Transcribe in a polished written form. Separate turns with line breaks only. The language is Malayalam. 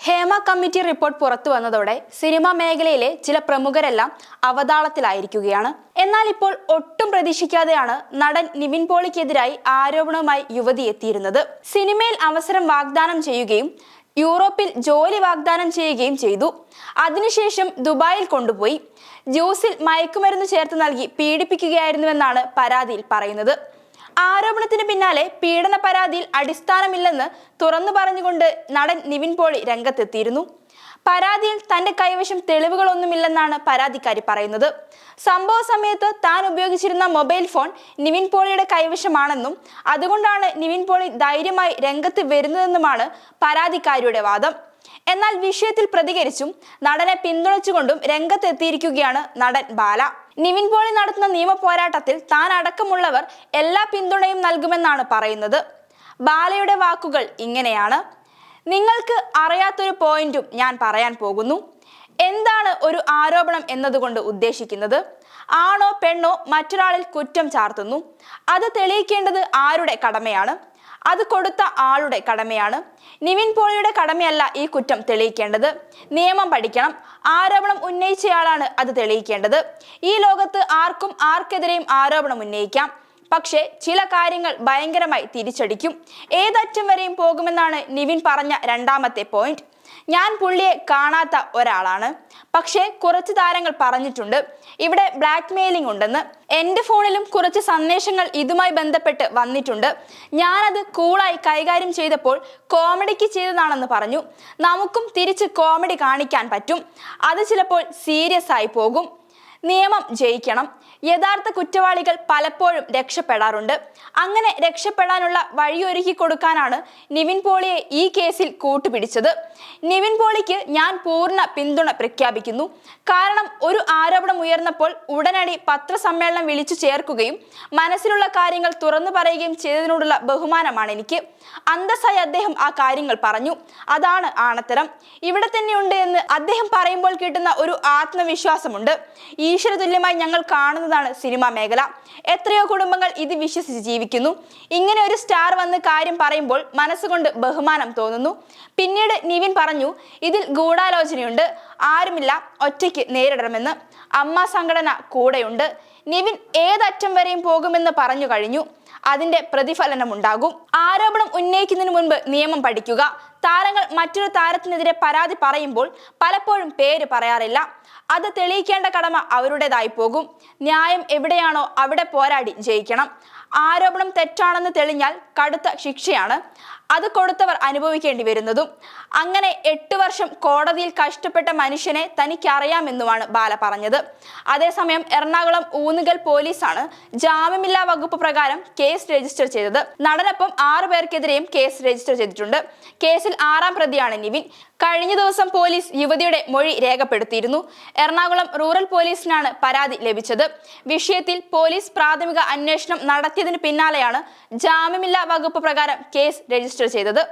ഹേമ കമ്മിറ്റി റിപ്പോർട്ട് പുറത്തു വന്നതോടെ സിനിമാ മേഖലയിലെ ചില പ്രമുഖരെല്ലാം അവതാളത്തിലായിരിക്കുകയാണ്. എന്നാൽ ഇപ്പോൾ ഒട്ടും പ്രതീക്ഷിക്കാതെയാണ് നടൻ നിവിൻ പോളിക്കെതിരായി ആരോപണവുമായി യുവതി എത്തിയിരുന്നത്. സിനിമയിൽ അവസരം വാഗ്ദാനം ചെയ്യുകയും യൂറോപ്പിൽ ജോലി വാഗ്ദാനം ചെയ്യുകയും ചെയ്തു. അതിനുശേഷം ദുബായിൽ കൊണ്ടുപോയി ജ്യൂസിൽ മയക്കുമരുന്ന് ചേർത്ത് നൽകി പീഡിപ്പിക്കുകയായിരുന്നുവെന്നാണ് പരാതിയിൽ പറയുന്നത്. ആരോപണത്തിന് പിന്നാലെ പീഡന പരാതിയിൽ അടിസ്ഥാനമില്ലെന്ന് തുറന്നു പറഞ്ഞുകൊണ്ട് നടൻ നിവിൻ പോളി രംഗത്തെത്തിയിരുന്നു. പരാതിയിൽ തന്റെ കൈവശം തെളിവുകളൊന്നുമില്ലെന്നാണ് പരാതിക്കാരി പറയുന്നത്. സംഭവ സമയത്ത് താൻ ഉപയോഗിച്ചിരുന്ന മൊബൈൽ ഫോൺ നിവിൻ പോളിയുടെ കൈവശമാണെന്നും അതുകൊണ്ടാണ് നിവിൻ പോളി ധൈര്യമായി രംഗത്ത് വരുന്നതെന്നുമാണ് പരാതിക്കാരിയുടെ വാദം. എന്നാൽ വിഷയത്തിൽ പ്രതികരിച്ചും നടനെ പിന്തുണച്ചുകൊണ്ടും രംഗത്തെത്തിയിരിക്കുകയാണ് നടൻ ബാല. നിവിൻ പോളി നടത്തുന്ന നിയമ പോരാട്ടത്തിൽ താൻ അടക്കമുള്ളവർ എല്ലാ പിന്തുണയും നൽകുമെന്നാണ് പറയുന്നത്. ബാലയുടെ വാക്കുകൾ ഇങ്ങനെയാണ്: നിങ്ങൾക്ക് അറിയാത്തൊരു പോയിന്റും ഞാൻ പറയാൻ പോകുന്നു. എന്താണ് ഒരു ആരോപണം എന്നതുകൊണ്ട് ഉദ്ദേശിക്കുന്നത്? ആണോ പെണ്ണോ മറ്റൊരാളിൽ കുറ്റം ചാർത്തുന്നു, അത് തെളിയിക്കേണ്ടത് ആരുടെ കടമയാണ്? അത് കൊടുത്ത ആളുടെ കടമയാണ്. നിവിൻ പോളിയുടെ കടമയല്ല ഈ കുറ്റം തെളിയിക്കേണ്ടത്. നിയമം പഠിക്കണം. ആരോപണം ഉന്നയിച്ചയാളാണ് അത് തെളിയിക്കേണ്ടത്. ഈ ലോകത്ത് ആർക്കും ആർക്കെതിരെയും ആരോപണം ഉന്നയിക്കാം. പക്ഷേ ചില കാര്യങ്ങൾ ഭയങ്കരമായി തിരിച്ചടിക്കും. ഏതറ്റം വരെയും പോകുമെന്നാണ് നിവിൻ പറഞ്ഞ രണ്ടാമത്തെ പോയിന്റ്. ഞാൻ പുള്ളിയെ കാണാത്ത ഒരാളാണ്, പക്ഷേ കുറച്ച് താരങ്ങൾ പറഞ്ഞിട്ടുണ്ട് ഇവിടെ ബ്ലാക്ക് മെയിലിംഗ് ഉണ്ടെന്ന്. എൻ്റെ ഫോണിലും കുറച്ച് സന്ദേശങ്ങൾ ഇതുമായി ബന്ധപ്പെട്ട് വന്നിട്ടുണ്ട്. ഞാനത് കൂളായി കൈകാര്യം ചെയ്തപ്പോൾ കോമഡിക്ക് ചെയ്തതാണെന്ന് പറഞ്ഞു. നമുക്കും തിരിച്ച് കോമഡി കാണിക്കാൻ പറ്റും. അത് ചിലപ്പോൾ സീരിയസ് ആയി പോകും. നിയമം ജയിക്കണം. യഥാർത്ഥ കുറ്റവാളികൾ പലപ്പോഴും രക്ഷപ്പെടാറുണ്ട്. അങ്ങനെ രക്ഷപ്പെടാനുള്ള വഴിയൊരുക്കി കൊടുക്കാനാണ് നിവിൻ പോളിയെ ഈ കേസിൽ കൂട്ടുപിടിച്ചത്. നിവിൻ പോളിക്ക് ഞാൻ പൂർണ്ണ പിന്തുണ പ്രഖ്യാപിക്കുന്നു. കാരണം ഒരു ആരോപണം ഉയർന്നപ്പോൾ ഉടനടി പത്രസമ്മേളനം വിളിച്ചു ചേർക്കുകയും മനസ്സിലുള്ള കാര്യങ്ങൾ തുറന്നു പറയുകയും ചെയ്തതിനോടുള്ള ബഹുമാനമാണ് എനിക്ക്. അന്തസ്സായി അദ്ദേഹം ആ കാര്യങ്ങൾ പറഞ്ഞു. അതാണ് ആണത്തരം. ഇവിടെ തന്നെയുണ്ട് എന്ന് അദ്ദേഹം പറയുമ്പോൾ കിട്ടുന്ന ഒരു ആത്മവിശ്വാസമുണ്ട്. ഈശ്വരതുല്യമായി ഞങ്ങൾ കാണുന്നതാണ് സിനിമാ മേഖല. എത്രയോ കുടുംബങ്ങൾ ഇത് വിശ്വസിച്ച് ജീവിക്കുന്നു. ഇങ്ങനെ ഒരു സ്റ്റാർ വന്ന് കാര്യം പറയുമ്പോൾ മനസ്സുകൊണ്ട് ബഹുമാനം തോന്നുന്നു. പിന്നീട് നിവിൻ പറഞ്ഞു, ഇതിൽ ഗൂഢാലോചനയുണ്ട്, ആരുമില്ല, ഒറ്റയ്ക്ക് നേരിടണമെന്ന്. അമ്മ സംഘടന കൂടെയുണ്ട്. നിവിൻ ഏതറ്റം വരെയും പോകുമെന്ന് പറഞ്ഞു കഴിഞ്ഞു. അതിന്റെ പ്രതിഫലനം ഉണ്ടാകും. ആരോപണം ഉന്നയിക്കുന്നതിന് മുൻപ് നിയമം പഠിക്കുക. താരങ്ങൾ മറ്റൊരു താരത്തിനെതിരെ പരാതി പറയുമ്പോൾ പലപ്പോഴും പേര് പറയാറില്ല. അത് തെളിയിക്കേണ്ട കടമ അവരുടേതായി പോകും. ന്യായം എവിടെയാണോ അവിടെ പോരാടി ജയിക്കണം. ആരോപണം തെറ്റാണെന്ന് തെളിഞ്ഞാൽ കടുത്ത ശിക്ഷയാണ് അത് കൊടുത്തവർ അനുഭവിക്കേണ്ടി വരുന്നതും. അങ്ങനെ 8 വർഷം കോടതിയിൽ കഷ്ടപ്പെട്ട മനുഷ്യനെ തനിക്കറിയാമെന്നുമാണ് ബാല പറഞ്ഞത്. അതേസമയം എറണാകുളം ഊന്നുകൽ പോലീസാണ് ജാമ്യമില്ലാ വകുപ്പ് പ്രകാരം കേസ് രജിസ്റ്റർ ചെയ്തത്. നടനൊപ്പം 6 പേർക്കെതിരെയും കേസ് രജിസ്റ്റർ ചെയ്തിട്ടുണ്ട്. കേസിൽ 6ാം പ്രതിയാണ് നിവിൻ. കഴിഞ്ഞ ദിവസം പോലീസ് യുവതിയുടെ മൊഴി രേഖപ്പെടുത്തിയിരുന്നു. എറണാകുളം റൂറൽ പോലീസിനാണ് പരാതി ലഭിച്ചത്. വിഷയത്തിൽ പോലീസ് പ്രാഥമിക അന്വേഷണം നടത്തിയതിന് പിന്നാലെയാണ് ജാമ്യമില്ലാ വകുപ്പ് പ്രകാരം കേസ് രജിസ്റ്റർ ചെയ്തത്.